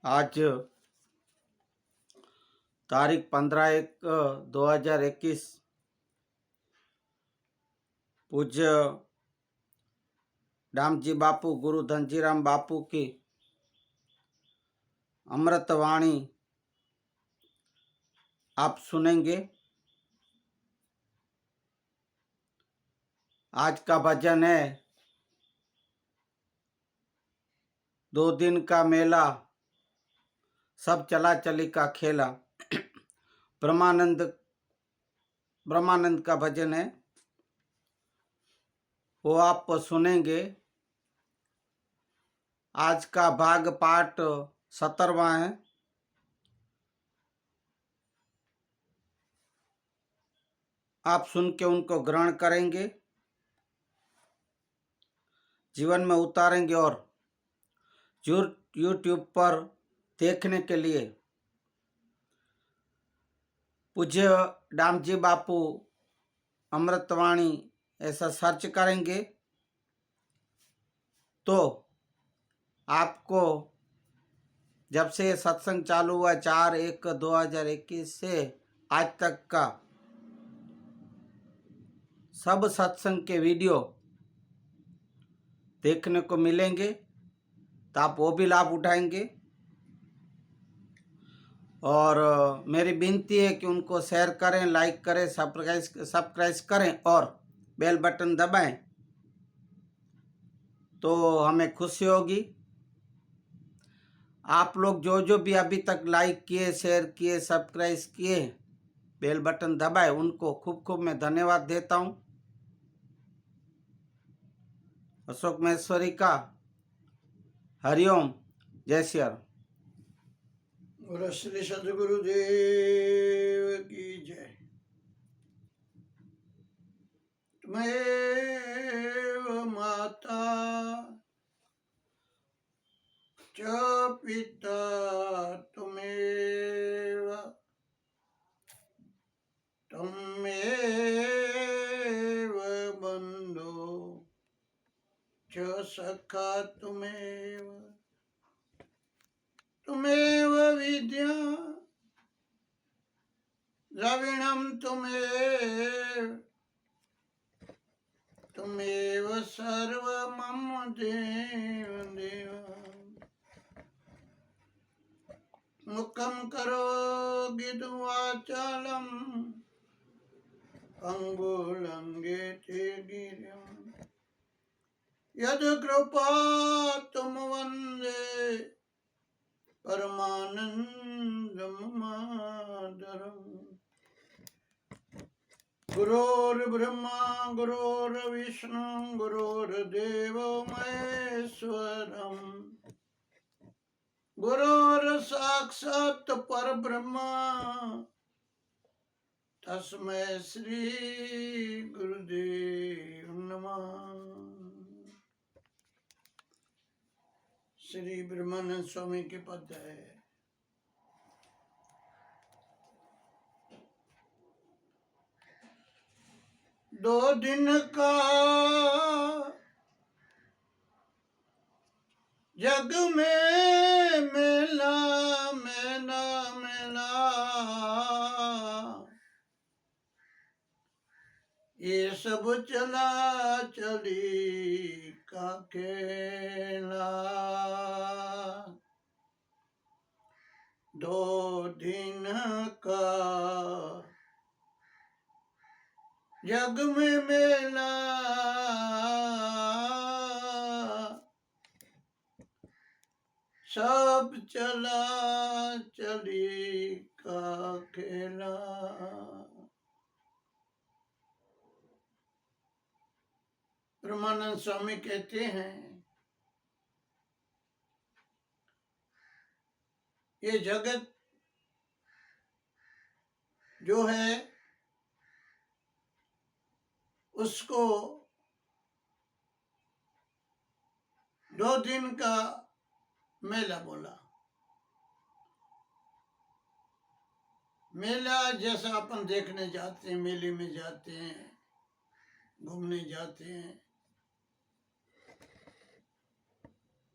आज तारीख 15/1/2021 पूज्य दामजी बापू गुरु धनजीराम बापू की अमृतवाणी आप सुनेंगे। आज का भजन है 2 दिन का मेला सब चला चली का खेला। ब्रह्मानंद का भजन है, वो आप सुनेंगे। आज का भाग पाठ 17वां है। आप सुन के उनको ग्रहण करेंगे, जीवन में उतारेंगे और यूट्यूब पर देखने के लिए पूज्य दामजी बापू अमृतवाणी ऐसा सर्च करेंगे तो आपको जब से सत्संग चालू हुआ 4/1/2021 से आज तक का सब सत्संग के वीडियो देखने को मिलेंगे, तो आप वो भी लाभ उठाएंगे। और मेरी विनती है कि उनको शेयर करें, लाइक करें, सब्सक्राइब करें और बेल बटन दबाएं तो हमें खुशी होगी। आप लोग जो भी अभी तक लाइक किए, शेयर किए, सब्सक्राइब किए, बेल बटन दबाए, उनको खूब खूब मैं धन्यवाद देता हूं। अशोक महेश्वरी का हरिओम, जय श्री राम। बोलो श्री सद्गुरुदेव की जय। त्वमेव माता च पिता त्वमेव बन्धो च सखा त्वमेव विद्या द्रविणं त्वमेव सर्वं मम देव। मुखं करोमि वाचालं अंगुलंघ्यते गिरिं यत्कृपातं वन्दे परमानन्दं मातरम्। गुरोर्ब्रह्मा गुरोर्विष्णु गुरोर्देवो महेश्वरम् गुरोर्साक्षात् परब्रह्म तस्मै श्री गुरुदेव नमः। श्री ब्रह्मानंद स्वामी के पद है। दो दिन का जग में मेला मेला मेला, ये सब चला चली का खेला। 2 दिन का जग में मेला, सब चला चली का खेला। ब्रह्मानंद स्वामी कहते हैं ये जगत जो है उसको 2 दिन का मेला बोला। मेला जैसा अपन देखने जाते हैं, मेले में जाते हैं, घूमने जाते हैं,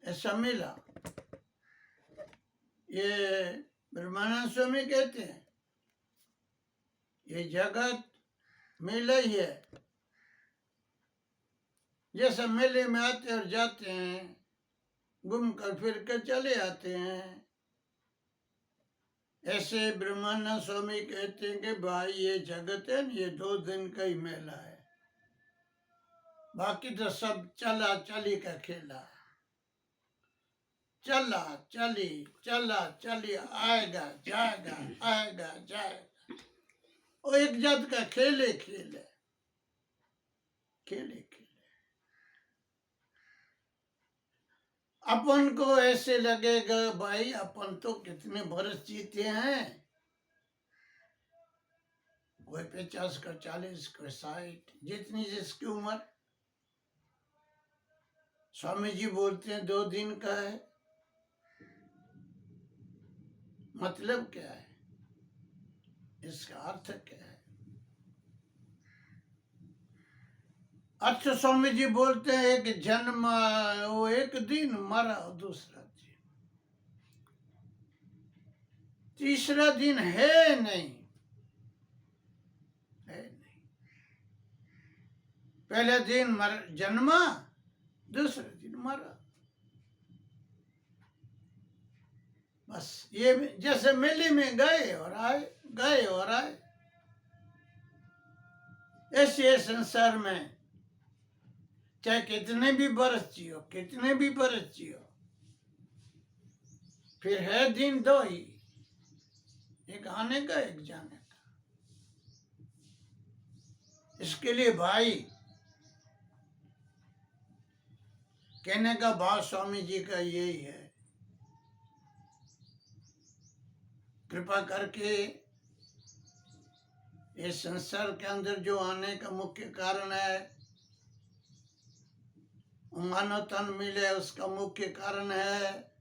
ऐसा मेला। ये ब्रह्मानंद स्वामी कहते हैं ये जगत मेला ही है। जैसे मेले में आते और जाते हैं, घूम कर फिर कर चले आते हैं, ऐसे ब्रह्मानंद स्वामी कहते हैं कि भाई ये जगत है ना, ये 2 दिन का ही मेला है, बाकी तो सब चला चली का खेला है। चला चली चला चली, आएगा जाएगा आएगा जाएगा, वो एक जात का खेले खेल है, खेले खेल। अपन को ऐसे लगेगा भाई अपन तो कितने बरस जीते हैं, कोई 50 का 40 कोई 60, जितनी जिसकी उम्र। स्वामी जी बोलते हैं 2 दिन का है। मतलब क्या है, इसका अर्थ क्या है? अर्थ स्वामी जी बोलते हैं कि जन्म वो 1 दिन, मरा दूसरा दिन, तीसरा दिन है नहीं, है नहीं। पहले दिन जन्मा, दूसरे दिन मरा। बस ये जैसे मेले में गए और आए, गए और आए, ऐसे संसार में चाहे कितने भी बरस जियो, कितने भी बरस जियो, फिर है दिन 2 ही, एक आने का एक जाने का। इसके लिए भाई कहने का भाव स्वामी जी का यही है, कृपा करके इस संसार के अंदर जो आने का मुख्य कारण है, मानव तन मिले उसका मुख्य कारण है,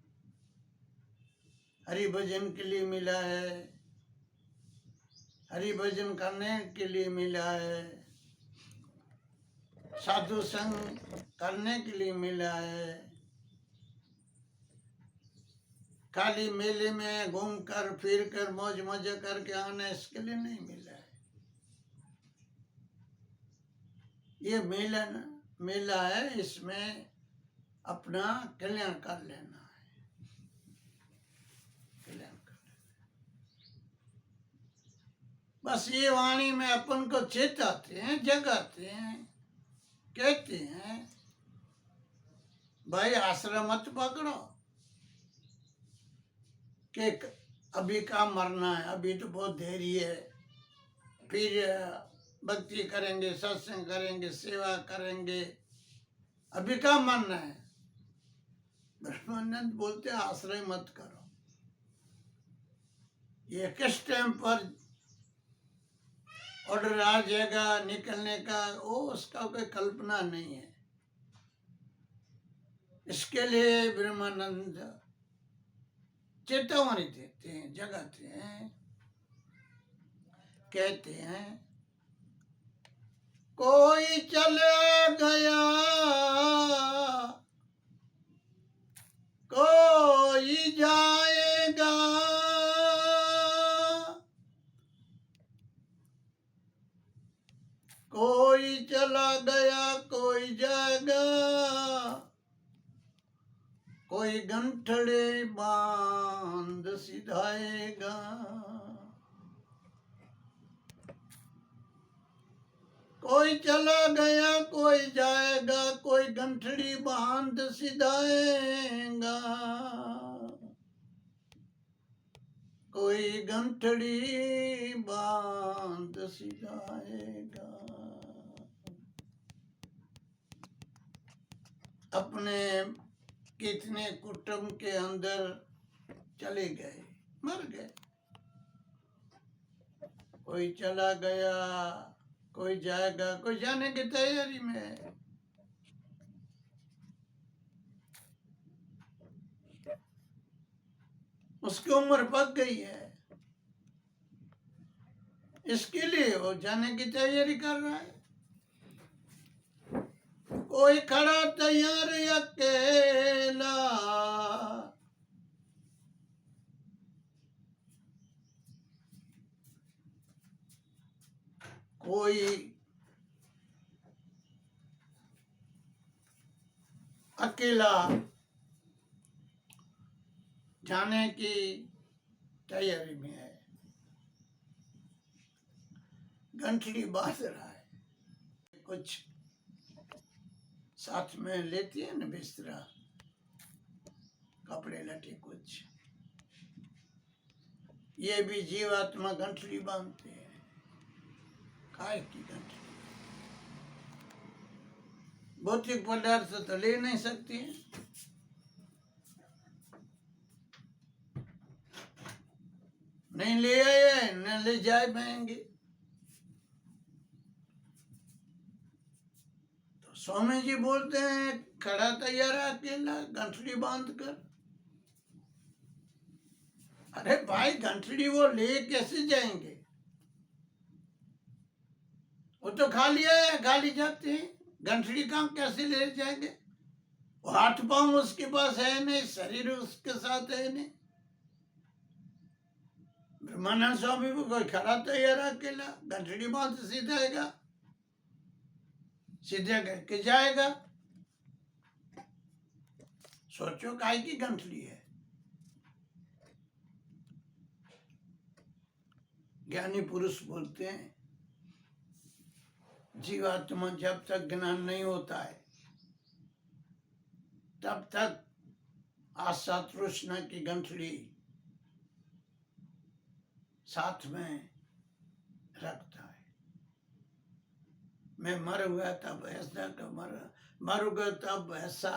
हरि भजन के लिए मिला है, हरि भजन करने के लिए मिला है, साधु संग करने के लिए मिला है। खाली मेले में घूम कर फिर कर मौज मजा करके आना इसके लिए नहीं मिला है। ये मेला है, इसमें अपना कल्याण कर लेना है, कल्याण कर लेना। बस ये वाणी में अपन को चेताते हैं, जगाते हैं, कहते हैं भाई आश्रम मत पकड़ो कि अभी का मरना है, अभी तो बहुत देरी है, फिर भक्ति करेंगे, सत्संग करेंगे, सेवा करेंगे, अभी का मरना है। ब्रह्मानंद बोलते हैं आश्रय मत करो, ये किस टाइम पर ऑर्डर आ जाएगा निकलने का, वो उसका कोई कल्पना नहीं है। इसके लिए ब्रह्मानंद चेतावनी देते हैं, जगाते हैं, कहते हैं कोई चले गया, कोई जाएगा, कोई चला गया कोई जाएगा, कोई गंठड़े बांध सिधाएगा। कोई चला गया कोई जाएगा, कोई गंठड़ी बांध सिधाएगा, कोई गंठड़ी बांध सिधाएगा। अपने कितने कुटुंब के अंदर चले गए, मर गए, कोई चला गया, कोई जाएगा, कोई जाने की तैयारी में है। उसकी उम्र पक गई है, इसके लिए वो जाने की तैयारी कर रहा है। कोई खड़ा तैयार अकेला, कोई अकेला जाने की तैयारी में है, गंठड़ी बांध रहा है, कुछ साथ में लेती है ना, बिस्तरा, कपड़े लटे कुछ, ये भी जीवात्मा गंठड़ी बांधते हैं। काय की गंठड़ी? भौतिक पदार्थ तो ले नहीं सकती है, नहीं ले आए न ले जाए पाएंगे। तो स्वामी जी बोलते हैं खड़ा तैयार है अकेला गंठड़ी बांध कर। अरे भाई गंठड़ी वो ले कैसे जाएंगे? वो तो खाली है, खाली जाते हैं, गंठड़ी काम कैसे ले जाएंगे? वो हाथ पांव उसके पास है नहीं, शरीर उसके साथ है नहीं। ब्रह्मानंद स्वामी को कोई खड़ा तैयार अकेला गंठड़ी बांध सीधेगा, सीधे करके जाएगा। सोचो काय की गंठड़ी है। ज्ञानी पुरुष बोलते हैं जीवात्मा जब तक ज्ञान नहीं होता है तब तक आशा तृष्णा की गंठड़ी साथ में रखता है। मैं मरूंगा तब ऐसा मरूंगा तब ऐसा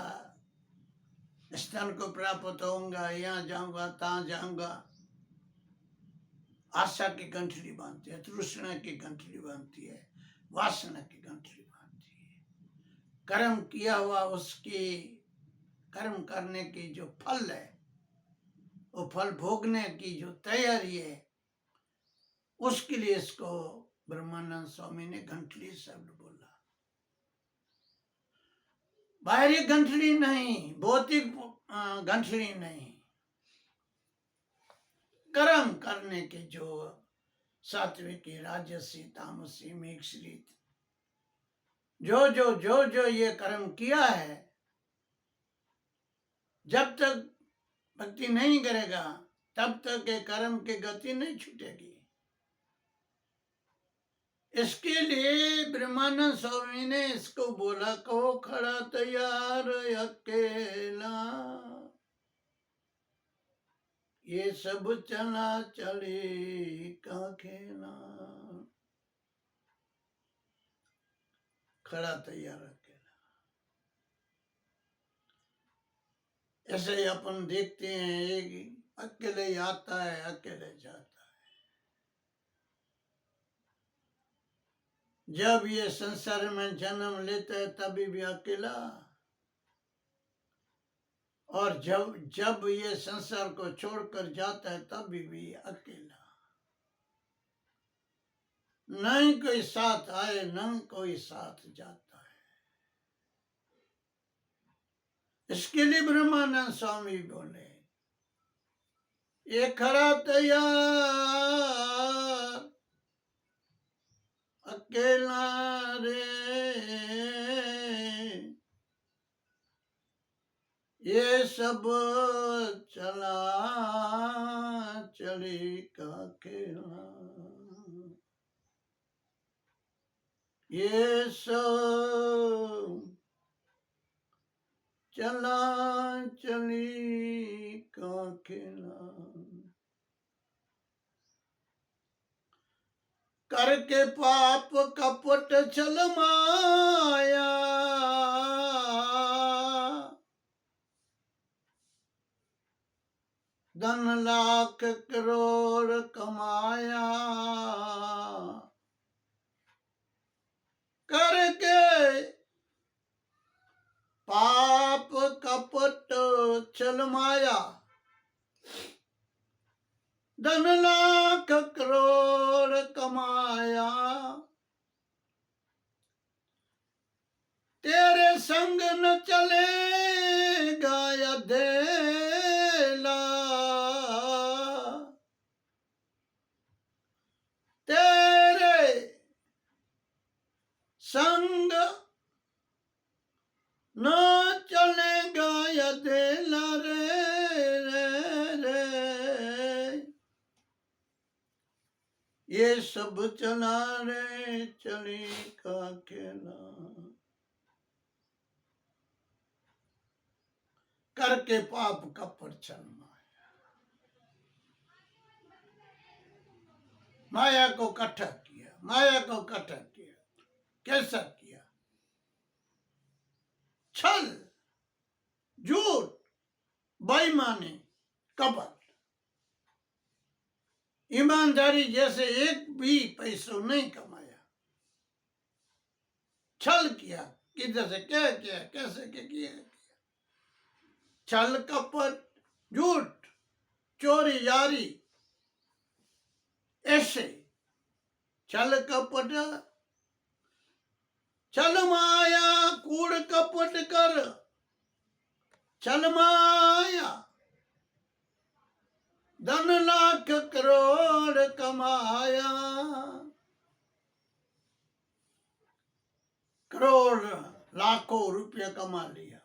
स्थान को प्राप्त होऊंगा, यहाँ जाऊंगा तहाँ जाऊंगा। आशा की गंठड़ी बांधती है, तृष्णा की गंठड़ी बांधती है, वासना की गंठड़ी बांधती है। कर्म किया हुआ उसकी कर्म करने की जो फल है, वो फल भोगने की जो तैयारी है, उसके लिए इसको ब्रह्मानंद स्वामी ने गंठड़ी शब्द बोला। बाहरी गंठड़ी नहीं, भौतिक गंठड़ी नहीं, कर्म करने के जो सात्विकी राजसी तामसी मिश्रित जो जो जो जो ये कर्म किया है, जब तक भक्ति नहीं करेगा तब तक ये कर्म की गति नहीं छूटेगी। इसके लिए ब्रह्मानंद स्वामी ने इसको बोला को खड़ा तैयार अकेला, ये सब चला चली का खेला। खड़ा तैयार अकेला। ऐसे ही अपन देखते हैं एक अकेले ही आता है अकेले जाता है। जब ये संसार में जन्म लेता है तभी भी अकेला, और जब ये संसार को छोड़कर जाता है तभी भी अकेला। नहीं कोई साथ आए न कोई साथ जाता है। इसके लिए ब्रह्मानंद स्वामी बोले ये खड़ा तैयार अकेला रे, ये सब चला चली का खेला, ये सब चला चली का खेला। करके पाप कपट छल माया, धन लाख करोड़ कमाया, करके पाप कपट छल माया, धन लाख करोड़ कमाया, तेरे संग न चलेगा अधेला, तेरे अधेला रे रे, ये सब चला रे चली का खेला, करके पाप का परचन माया को इकट्ठा किया, माया को इकट्ठा किया। कैसा किया? छल, झूठ, बेईमानी, कपट, ईमानदारी जैसे एक भी पैसों नहीं कमाया। छल किया, किधर से क्या किया, कैसे क्या किया? छल, कपट, झूठ, चोरी यारी, ऐसे छल कपट, छल माया कूड़ कपट कर, छल माया धन लाख करोड़ कमाया, करोड़ लाखों रुपया कमा लिया,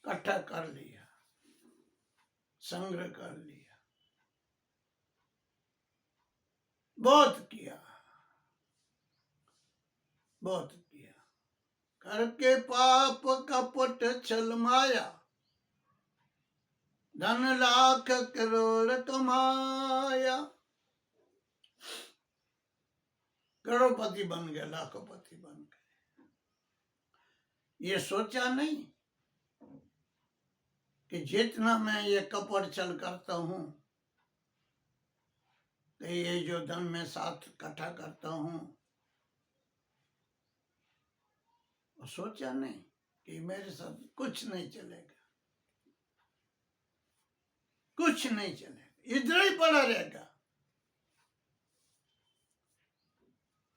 इकट्ठा कर लिया, संग्रह कर लिया, बहुत किया, बहुत किया। करके पाप कपट छल माया धन लाख करोड़ कमाया, करोड़पति बन गया, लाखोपति बन गए। ये सोचा नहीं कि जितना मैं ये कपट छल करता हूं, तो ये जो धन मैं साथ इकट्ठा करता हूं, सोचा नहीं कि मेरे साथ कुछ नहीं चलेगा, कुछ नहीं चलेगा, इधर ही पड़ा रहेगा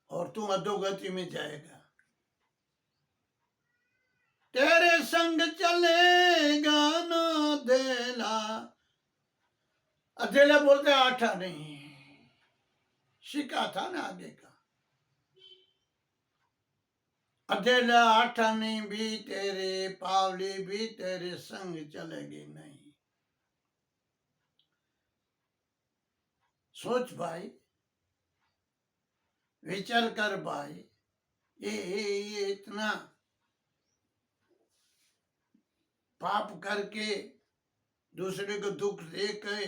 और तू अधोगति में जाएगा। तेरे संग चलेगा ना अधेला, अधेला बोलते आठा नहीं, शिका था ना आगे का। अधेला आठा नहीं भी तेरे, पावली भी तेरे संग चलेगी नहीं। सोच भाई, विचार कर भाई, ये इतना पाप करके दूसरे को दुख दे के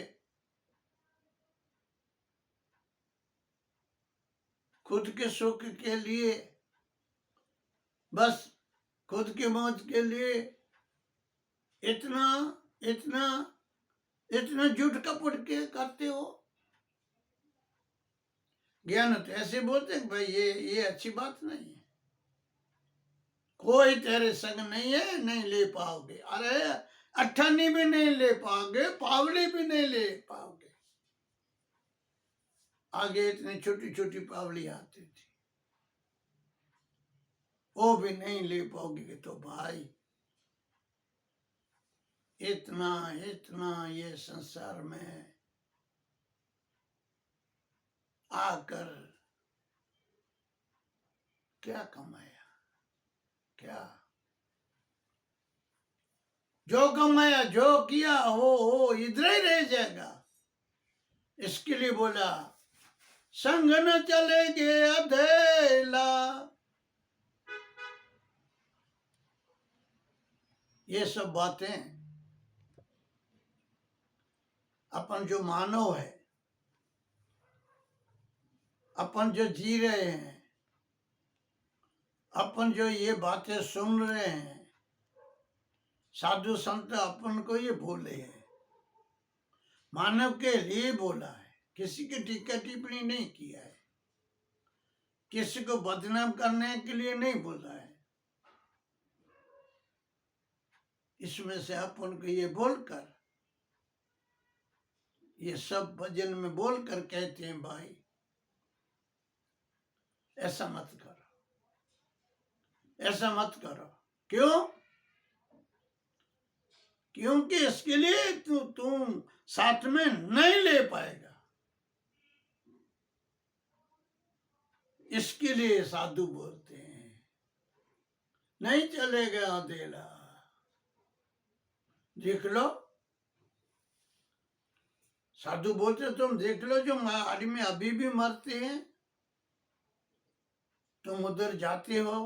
खुद के सुख के लिए, बस खुद के मौज के लिए इतना इतना इतना झूठ कपट के करते हो। ज्ञान तो ऐसे बोलते हैं भाई ये अच्छी बात नहीं है, कोई तेरे संग नहीं है, नहीं ले पाओगे। अरे अठन्नी भी नहीं ले पाओगे, पावली भी नहीं ले पाओगे। आगे इतनी छोटी छोटी पावली आती थी, वो भी नहीं ले पाओगे। तो भाई इतना इतना ये संसार में आकर क्या कमाया, क्या जो कमाया जो किया हो इधर ही रह जाएगा। इसके लिए बोला संग न चलेगे अधेला। ये सब बातें अपन जो मानव है, अपन जो जी रहे हैं, अपन जो ये बातें सुन रहे हैं, साधु संत अपन को ये बोले हैं, मानव के लिए बोला है, किसी की टीका टिप्पणी नहीं किया है, किसी को बदनाम करने के लिए नहीं बोला है। इसमें से अपन को ये बोलकर, ये सब भजन में बोलकर कहते हैं भाई ऐसा मत करो, ऐसा मत करो। क्यों? क्योंकि इसके लिए तुम साथ में नहीं ले पाएगा। इसके लिए साधु बोलते हैं नहीं चलेगा अधेला। देख लो, साधु बोलते तुम देख लो, जो आदमी अभी भी मरते हैं, तुम उधर जाते हो,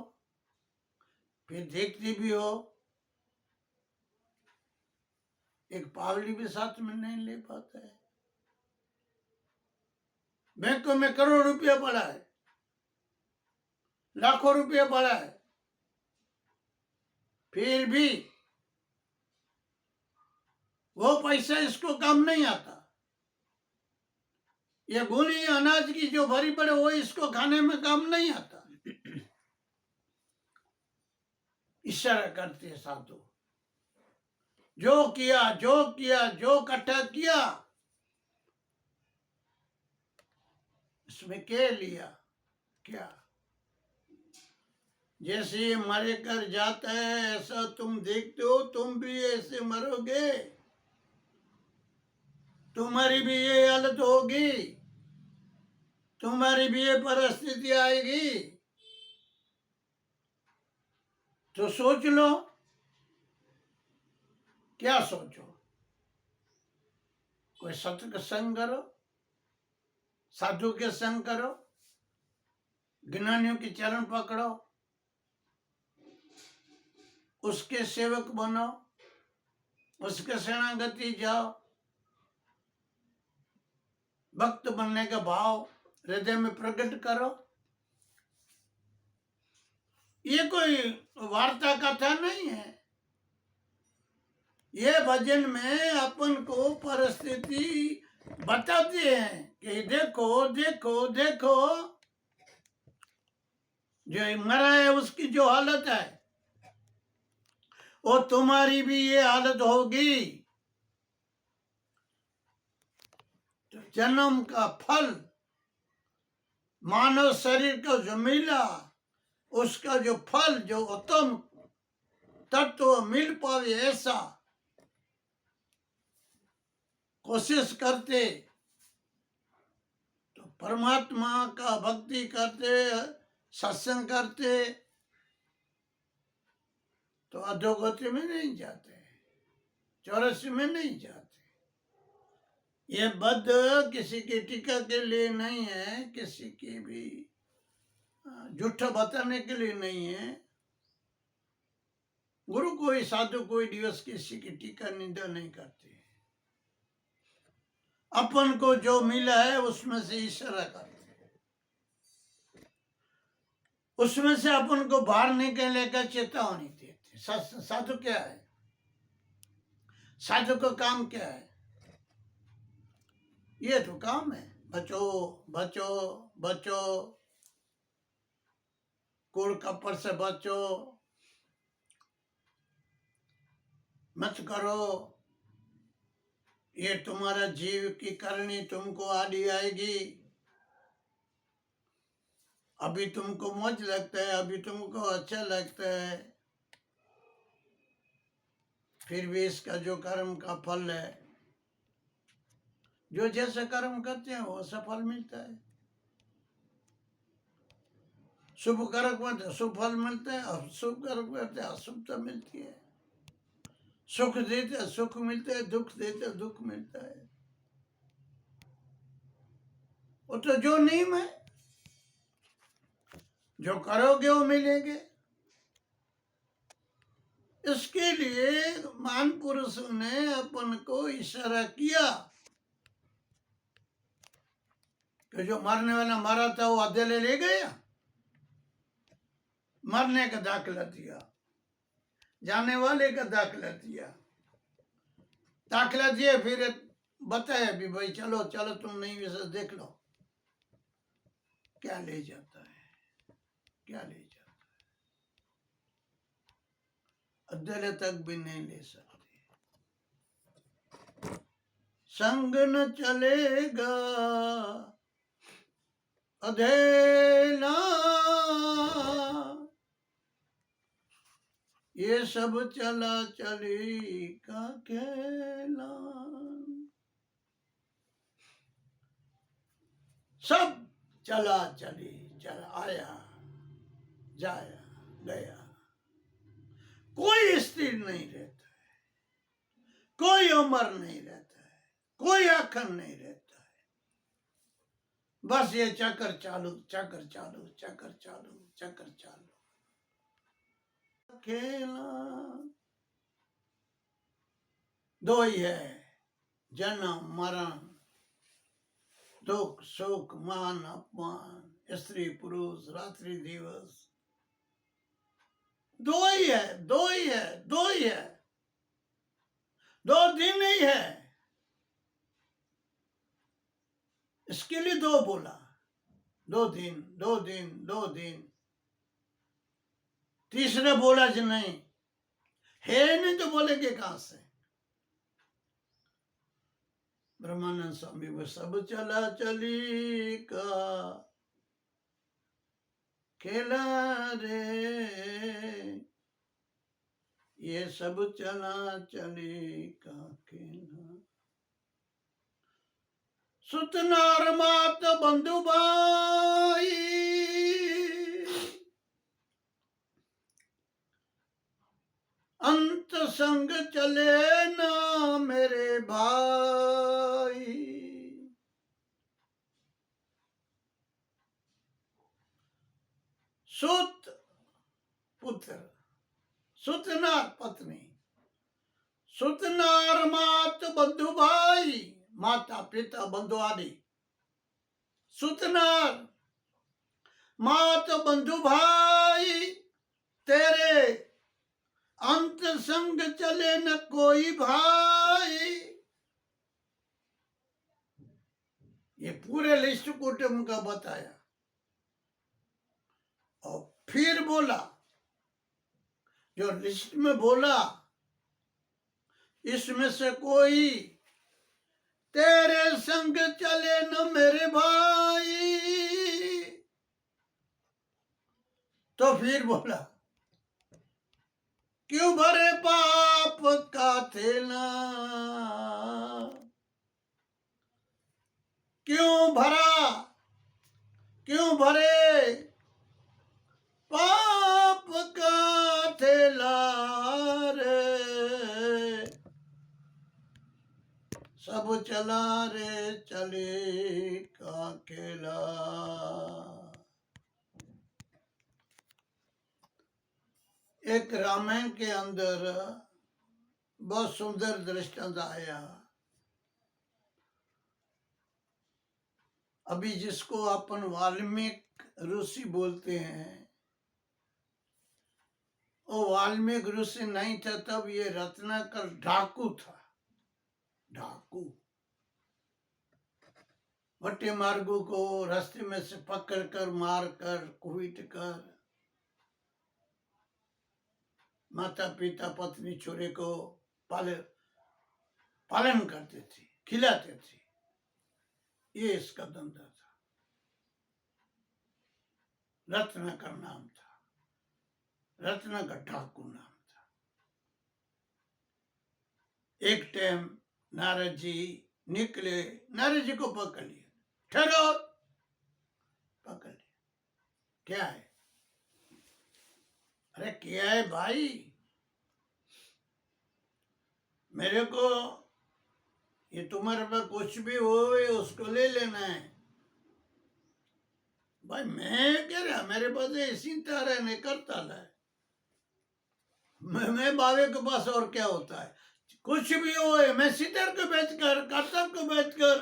फिर देखते भी हो, एक पावली भी साथ में नहीं ले पाता है। बैंकों में करोड़ रुपया पड़ा है, लाखों रुपया पड़ा है, फिर भी वो पैसा इसको काम नहीं आता। ये गुनी अनाज की जो भरी पड़े वो इसको खाने में काम नहीं आता। इशारा करते हैं साधु, जो किया जो किया जो इकट्ठा किया, इसमें क्या लिया, क्या? जैसे ये मरे कर जाता है, ऐसा तुम देखते हो, तुम भी ऐसे मरोगे, तुम्हारी भी ये हालत होगी, तुम्हारी भी ये परिस्थिति आएगी। तो सोच लो, क्या सोचो? कोई सत्य का संग करो, साधु के संग करो, ज्ञानियों के चरण पकड़ो, उसके सेवक बनो, उसके शरणागति जाओ, भक्त बनने का भाव हृदय में प्रकट करो। ये कोई वार्ता कथा नहीं है, ये भजन में अपन को परिस्थिति बताते हैं कि देखो देखो देखो, जो मरा है उसकी जो हालत है, वो तुम्हारी भी ये हालत होगी। तो जन्म का फल, मानव शरीर का जो मिला, उसका जो फल, जो उत्तम तत्व मिल पावे, ऐसा कोशिश करते, तो परमात्मा का भक्ति करते, सत्संग करते, तो अधोगति में नहीं जाते, चौरसी में नहीं जाते। ये बद किसी की टीका के लिए नहीं है, किसी की भी झूठा बताने के लिए नहीं है। गुरु कोई, साधु कोई दिवस किसी की टीका निंदा नहीं करते। अपन को जो मिला है उसमें से इशारा करते, उसमें से अपन को बाहर निकलने का चेतावनी देते। साधु क्या है? साधु का काम क्या है? ये तो काम है, बचो बचो बचो, कूड़ कपड़ से बचो, मत करो, ये तुम्हारा जीव की करनी तुमको आड़ी आएगी। अभी तुमको मौज लगता है, अभी तुमको अच्छा लगता है, फिर भी इसका जो कर्म का फल है, जो जैसा कर्म करते हैं वो सफल मिलता है। शुभ कर्म करते शुभ फल मिलता है, और शुभ कर्म करते अशुभता मिलती है। सुख देते सुख मिलता है, दुख देते दुख मिलता है। वो तो जो नियम है, जो करोगे वो मिलेंगे। इसके लिए महान पुरुषों ने अपन को इशारा किया कि जो मरने वाला मरा था वो अकेले ले गया, मरने का दाखिला दिया, जाने वाले का दाखिला दिया, दाखिला दिए, फिर बताया भी भाई चलो चलो तुम नहीं वैसा देख लो क्या ले जाता है, क्या ले जाता है। अकेले तक भी नहीं ले सकते। संग न चलेगा अधेला, ये सब चला चली का खेला। सब चला चली, चला आया जाया गया, कोई स्थिर नहीं रहता है। कोई उम्र नहीं रहता है, कोई आखन नहीं रहता है, बस ये चक्कर चालू, चक्कर चालू, चक्कर चालू, चक्कर चालू। खेला दो ही है, जन्म मरण, दुख सुख, मान अपमान, स्त्री पुरुष, रात्रि दिवस, दो ही है, दो ही है, दो ही है, दो दिन ही है। इसके लिए दो बोला, दो दिन, दो दिन, दो दिन। तीसरा बोला जी नहीं है, नहीं तो बोलेंगे कहां से। ब्रह्मानंद स्वामी वो सब चला चली का खेला रे, ये सब चला चली का खेला। सुतनार मात बंधु भाई, अंत संग चले ना मेरे भाई। सुत पुत्र, सुतनार पत्नी, सुतनार मात बंधु भाई, माता पिता बंधु आदि। सुतनार मात बंधु भाई, तेरे अंत संग चले न कोई भाई। ये पूरे लिस्ट कुटुंब का बताया और फिर बोला, जो लिस्ट में बोला इसमें से कोई तेरे संग चले न मेरे भाई। तो फिर बोला, क्यों भरे पाप का थैला, क्यों भरा, क्यों भरे पाप का थैला रे, सब चला रे चले का खेला। एक रामायण के अंदर बहुत सुंदर दृष्टांत आया। अभी जिसको अपन वाल्मीकि ऋषि बोलते हैं, वो वाल्मीकि ऋषि नहीं था तब ये रत्नाकर डाकू था, डाकू। वटे मार्गों को रास्ते में से पकड़कर, मारकर, कूट कर माता पिता पत्नी छोरे को पालन करते थे, खिलाते थे। ये इसका धंधा था। रत्नाकर नाम था, रत्नाकर डाकू नाम था। एक टाइम नारद जी निकले, नारद जी को पकड़ लिया, ठहरो, पकड़ लिया। क्या है? अरे क्या है भाई, मेरे को ये तुम्हारे पास कुछ भी हो उसको ले लेना है। भाई मैं कह रहा, मेरे पास ऐसी तरह नहीं करता है, मैं बावे के पास और क्या होता है, कुछ भी हो मैं सितर को बेचकर, करतब को बेचकर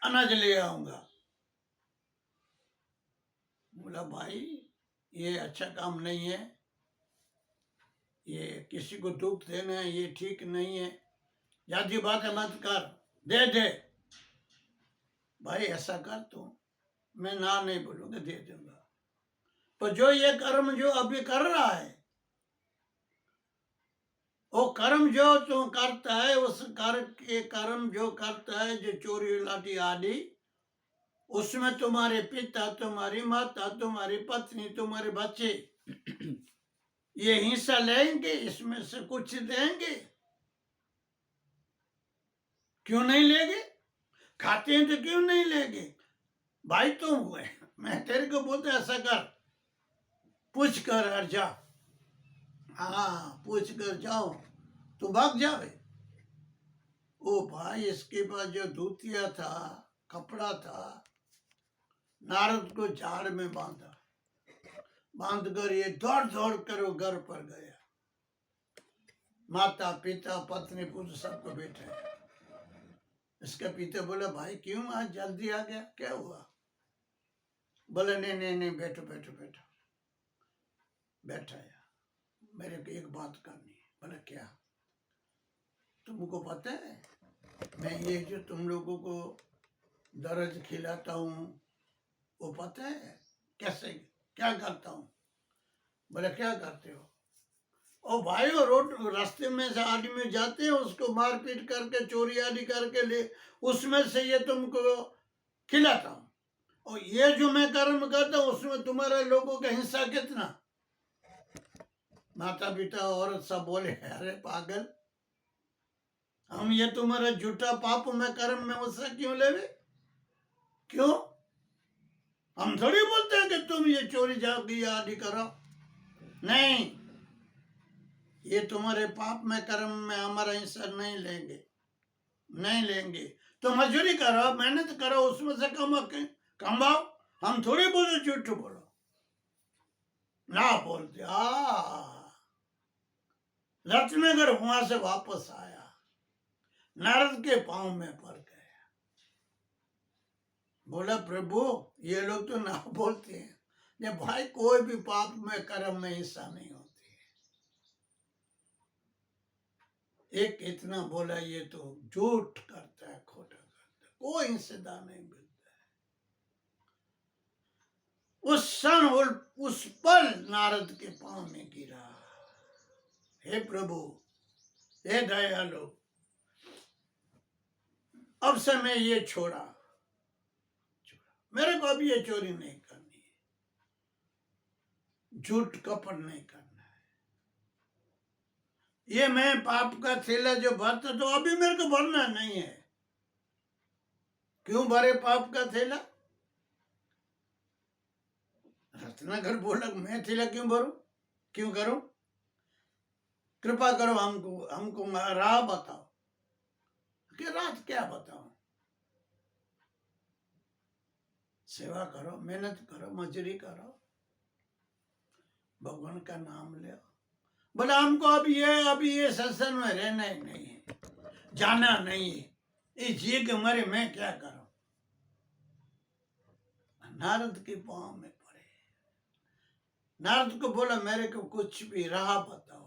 अनाज ले आऊंगा। बोला भाई ये अच्छा काम नहीं है, ये किसी को दुख देना है, ये ठीक नहीं है, ज्यादा बातें मत कर, दे दे। भाई ऐसा कर तू, मैं ना नहीं बोलूंगा, दे दूंगा। पर जो ये कर्म जो अभी कर रहा है, वो कर्म जो तू करता है, उस कर्म जो करता है, जो चोरी लाठी आदि, उसमें तुम्हारे पिता, तुम्हारी माता, तुम्हारी पत्नी, तुम्हारे बच्चे ये हिस्सा लेंगे, इसमें से कुछ देंगे। क्यों नहीं लेंगे? खाते हैं तो क्यों नहीं लेंगे? भाई तुम हुए, मैं तेरे को बोलते ऐसा कर, पूछ कर और जा। हाँ पूछ कर जाओ, तू भाग जावे। ओ भाई, इसके पास जो धोतिया था, कपड़ा था, नारद को झाड़ में बांधा, बांध कर ये दौड़ दौड़ कर वो घर पर गया। माता पिता पत्नी पुत्र सबको बैठाया। इसका पिता बोला, भाई क्यों आज जल्दी आ गया, क्या हुआ? बोले नहीं नहीं नहीं, बैठो बैठो बैठो। बैठाया, मेरे को एक बात करनी है। बोला क्या? तुमको पता है मैं ये जो तुम लोगों को दर्द खिलाता हूँ, वो पता है कैसे क्या करता हूँ? बोले क्या करते हो? ओ भाई, वो रोड रास्ते में से आदमी जाते हैं, उसको मारपीट करके चोरी आदि करके ले, उसमें से ये तुमको खिलाता हूँ। और ये जो मैं कर्म करता हूँ उसमें तुम्हारे लोगों का हिस्सा कितना? माता पिता औरत सब बोले, अरे पागल, हम ये तुम्हारा झूठा पाप में कर्म में उससे क्यों लेवे? क्यों? हम थोड़ी बोलते हैं कि तुम ये चोरी जागी आदि करो। नहीं, ये तुम्हारे पाप में कर्म में हमारा हिस्सा नहीं लेंगे, नहीं लेंगे। तो मजदूरी करो, मेहनत करो, उसमें से कमाओ। हम थोड़ी बोले झूठ बोलो, ना बोलते। रत्नगर वहां से वापस आया, नारद के पांव में पड़ गया। बोला, प्रभु ये लोग तो ना बोलते हैं ये भाई, कोई भी पाप में कर्म में हिस्सा नहीं होती है। एक इतना बोला, ये तो झूठ करता है, खोटा करता है, कोई हिस्सेदार नहीं मिलता है। उस क्षण उस पल नारद के पांव में गिरा, हे प्रभु, हे दयालु, अब से मैं ये छोड़ा, मेरे को अब ये चोरी नहीं करनी है, झूठ कपट नहीं करना है। ये मैं पाप का थैला जो भरता तो अभी मेरे को भरना नहीं है। क्यों भरे पाप का थैला? रत्नाकर बोला, मैं थैला क्यों भरूं, क्यों करूं? कृपा करो, हमको राह बताओ। कि रात क्या बताऊं? सेवा करो, मेहनत करो, मजूरी करो, भगवान का नाम ले। बोला, हमको अभी ये सत्संग में रहना ही नहीं है, जाना नहीं है, इस जी के मरे मैं क्या करूं? नारद के पांव में पड़े। नारद को बोला, मेरे को कुछ भी राह बताओ।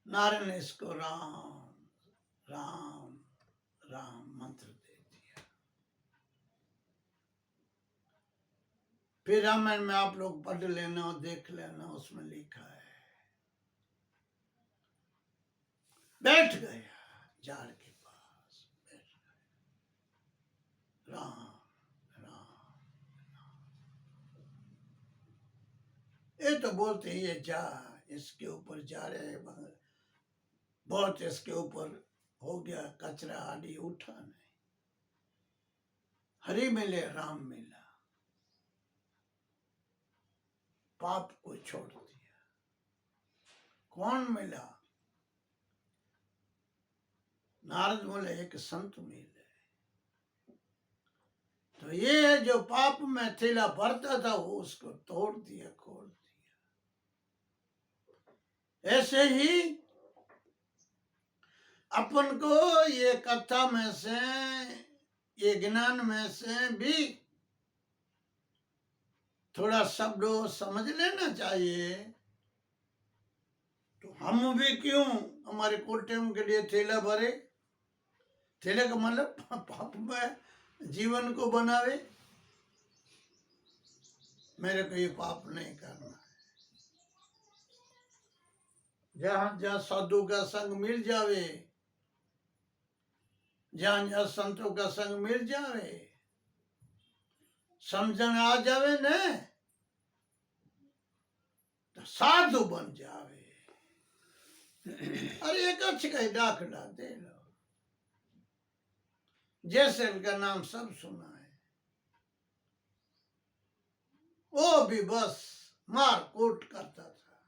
नारद ने इसको राम राम राम मंत्र दे दिया। फिर रामायण में आप लोग पढ़ लेना और देख लेना, उसमें लिखा है। बैठ गया झाड़ के पास, बैठ गया, राम राम राम। ये तो बोलते ही ये जा, इसके ऊपर जा रहे, बहुत इसके ऊपर हो गया, कचरा आदि उठा नहीं। हरि मिले, राम मिला, पाप को छोड़ दिया। कौन मिला? नारद बोले, एक संत मिले। तो ये जो पाप में थैला भरता था वो उसको तोड़ दिया, खोल दिया। ऐसे ही अपन को ये कथा में से, ये ज्ञान में से भी थोड़ा शब्द समझ लेना चाहिए। तो हम भी क्यों हमारे कोटेम के लिए थैला भरे? थैले का मतलब पाप में जीवन को बनावे। मेरे को ये पाप नहीं करना है। जहां जहां साधु का संग मिल जावे, जहां जहां संतों का संग मिल जावे, समझन आ जावे न, तो साधु बन जावे। अरे एक अच्छी का दाखला दे लो, जैसे का नाम सब सुना है, वो भी बस मार कूट करता था,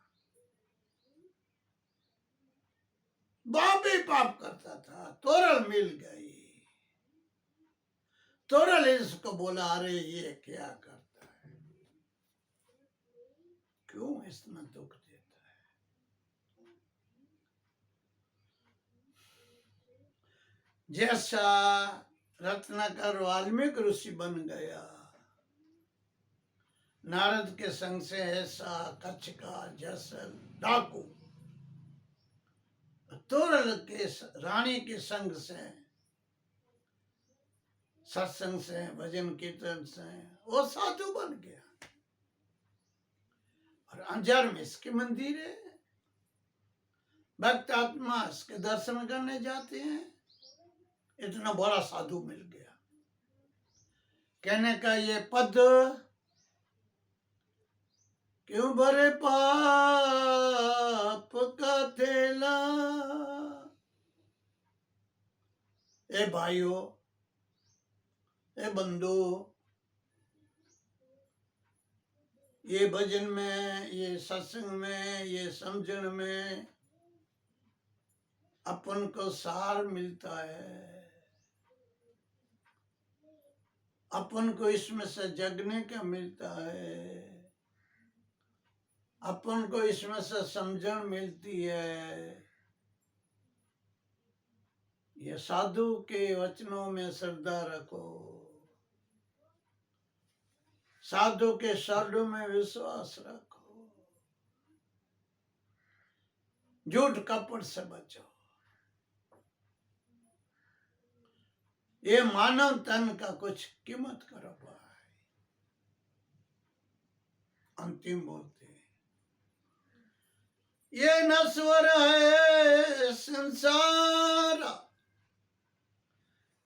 बाप ही पाप करता था, तोरल मिल गई। तोरल इसको बोला, अरे ये क्या करता है, क्यों इतना दुख देता है। जैसा रत्नाकर वाल्मीकि ऋषि बन गया, नारद के संग से ऐसा कच्छ का जैसल डाकू, तोरल के रानी के संग से, सत्संग से, भजन कीर्तन से वो साधु बन गया। और अंजार में इसके मंदिर है, भक्त आत्मा इसके दर्शन करने जाते हैं। इतना बड़ा साधु मिल गया। कहने का ये पद, क्यों भरे पाप का थैला। ए भाइयों, ए बंधु, ये भजन में, ये सत्संग में, ये समझन में अपन को सार मिलता है। अपन को इसमें से जगने का मिलता है। अपन को इसमें से समझन मिलती है। ये साधु के वचनों में श्रद्धा रखो, साधु के शब्दों में विश्वास रखो, झूठ कपट से बचो। ये मानव तन का कुछ कीमत करो भाई। अंतिम बोलते हैं, ये नश्वर है संसार,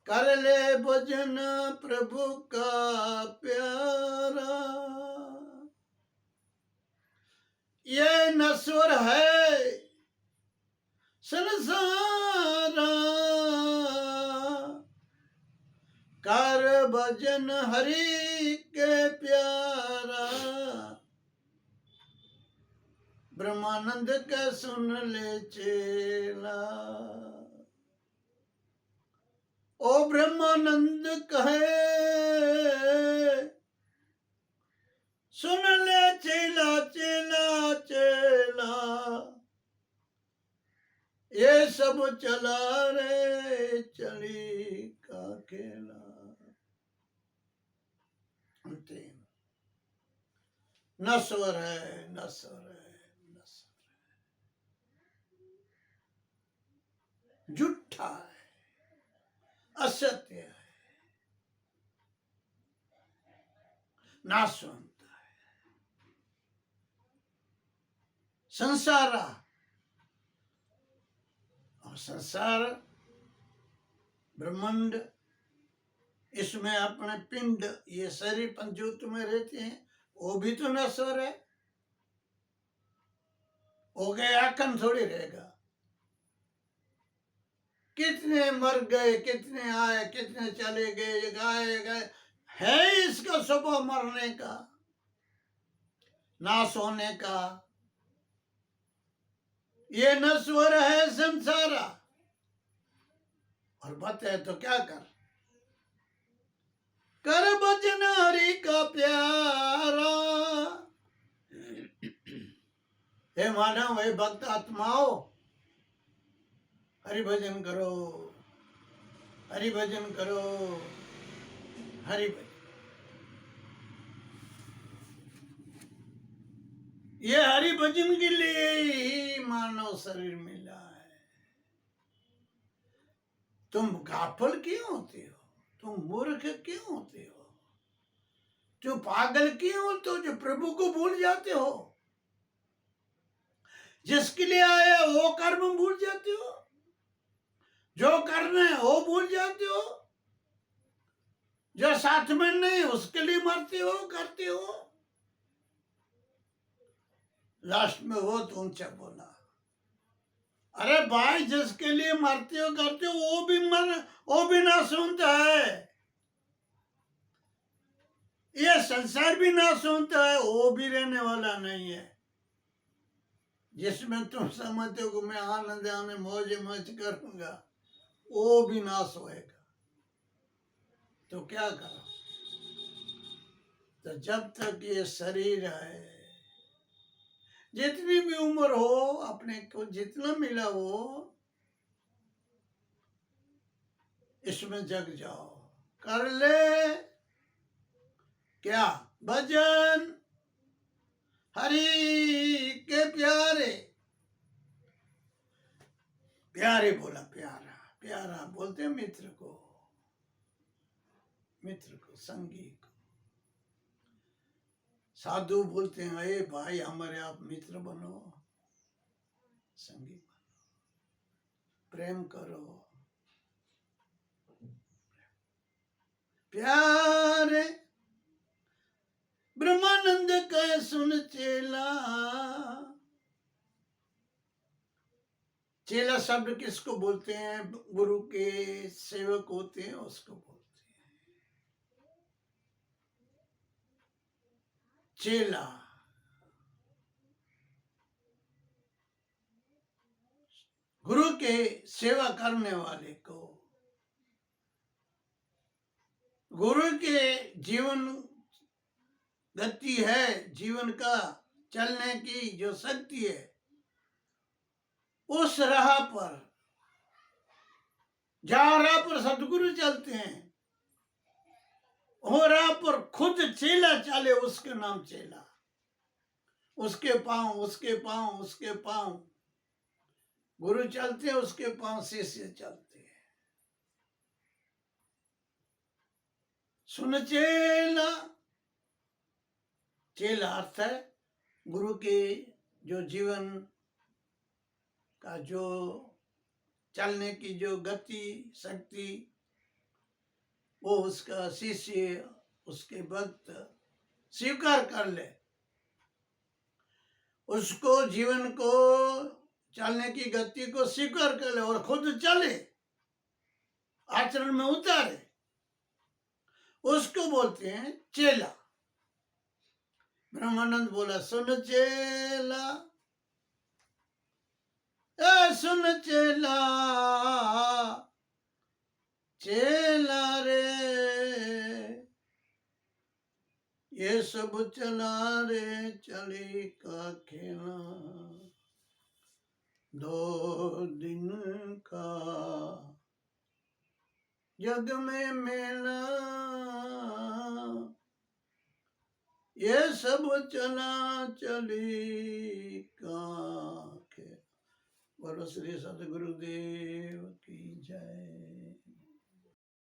कर ले भजन प्रभु का प्यारा। ये नश्वर है संसार, कर भजन हरि के प्यारा। ब्रह्मानंद के सुन ले चेला, ओ ब्रह्मानंद कहे सुन ले चेला चेला चेला। ये सब चला रे चली का खेला। अंतिम नश्वर है, नश्वर है, नश्वर है, झूठा है, असत्य है, नाशवंत है, संसारा। और संसार ब्रह्मांड, इसमें अपने पिंड, ये शरीर पंचभूत में रहते हैं, वो भी तो नश्वर है। हो गए आखन थोड़ी रहेगा। कितने मर गए, कितने आए, कितने चले गए, गाए गए। है इसका स्वभाव मरने का, नाश होने का। ये नश्वर है संसारा। और बताए तो क्या कर भजन हरि का प्यारा। हे मानव, हे भक्त आत्माओं, हरि भजन करो, हरि भजन करो, हरि भजन। ये हरि भजन के लिए ही मानव शरीर मिला है। तुम गाफल क्यों होते हो? तुम मूर्ख क्यों होते हो? तुम पागल क्यों होते हो जो प्रभु को भूल जाते हो? जिसके लिए आए वो कर्म भूल जाते हो, जो करना है वो भूल जाते हो, जो साथ में नहीं उसके लिए मरते हो, करते हो। लास्ट में वो ऊंचा बोला, अरे भाई जिसके लिए मरते हो करते हो वो भी ना सुनता है। ये संसार भी ना सुनता है, वो भी रहने वाला नहीं है। जिसमें तुम समझते हो कि मैं आनंद आने मौज मौज करूंगा, वो भी नाश होएगा। तो क्या करो? तो जब तक ये शरीर है, जितनी भी उम्र हो, अपने को जितना मिला हो, इसमें जग जाओ। कर ले क्या? भजन हरि के प्यारे। प्यारे बोला, प्यारा प्यारा बोलते हैं मित्र को, मित्र को, संगी को। साधु बोलते हैं अरे भाई हमारे आप मित्र बनो, संगी बनो, प्रेम करो। प्यारे ब्रह्मानंद कह सुन चेला। चेला शब्द किसको बोलते हैं? गुरु के सेवक होते हैं उसको बोलते हैं चेला। गुरु के सेवा करने वाले को, गुरु के जीवन गति है, जीवन का चलने की जो शक्ति है, उस राह पर, जहां राह पर सदगुरु चलते हैं, वो राह पर खुद चेला चले, उसके नाम चेला। उसके पांव, उसके पांव, उसके पांव गुरु चलते हैं, उसके पांव शिष्य चलते हैं। सुन चेला, चेला अर्थ है गुरु के जो जीवन का जो चलने की जो गति शक्ति, वो उसका शिष्य, उसके भक्त स्वीकार कर ले, उसको जीवन को चलने की गति को स्वीकार कर ले और खुद चले, आचरण में उतारे, उसको बोलते हैं चेला। ब्रह्मानंद बोला सुन चेला, ए सुन चेला, चेला रे, ये सब चला रे चली का खेला, 2 दिन का जग में मेला, ये सब चला चली का खेला। बोलो श्री सतगुरुदेव की जय।